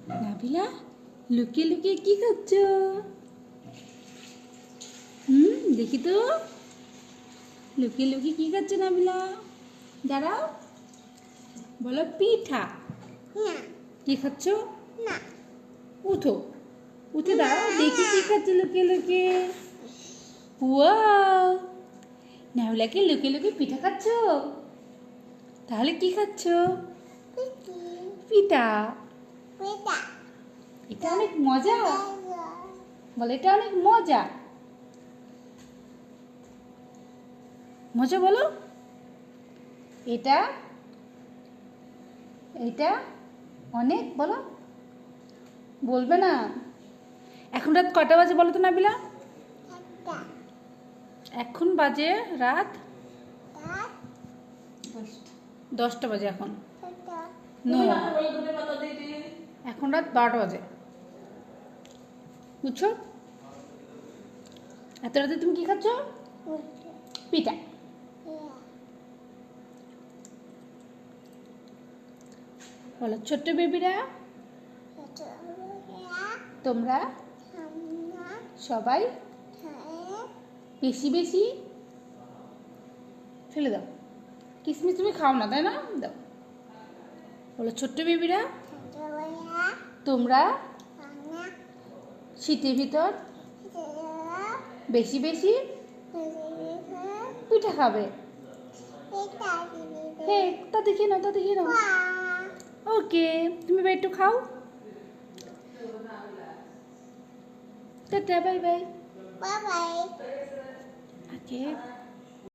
নাবিলা লুকিয়ে লুকিয়ে কি খাচ্ছ? দেখি তো লুকিয়ে লুকিয়ে কি খাচ্ছ নাবিলা? দাঁড়াও, বলো পিঠা। কি খাচ্ছ? উঠো, উঠে দাঁড়াও, দেখি কি খাচ্ছ লুকিয়ে লুকিয়ে। ওয়াও, নাবিলাকে লুকিয়ে লুকিয়ে পিঠা খাচ্ছ? তাহলে কি খাচ্ছ? পিঠা। এটা অনেক মজা, বলে এটা অনেক মজা। মজা বলো। এটা এটা অনেক বলো, বলবে না। এখন রাত কটা বাজে বলো তো নাবিলা? এখন বাজে রাত 10টা বাজে। এখন এখন রাত 12টা বাজে, বুঝছো? এত রাতে তুমি কি খাচ্ছ? পিঠা। বলো ছোট্ট বেবিরা, তোমরা সবাই বেশি বেশি ফেলে দাও। কিসমিস তুমি খাও না, তাই না? দাও। বলো ছোট্ট বেবিরা, তোমরা শীতের ভিতর বেশি বেশি পিঠা খাবে। হ্যাঁ, তা দেখে নাও, তা দেখে নাও। ওকে, তুমি এবার একটু খাও। Tata, bye bye. ওকে।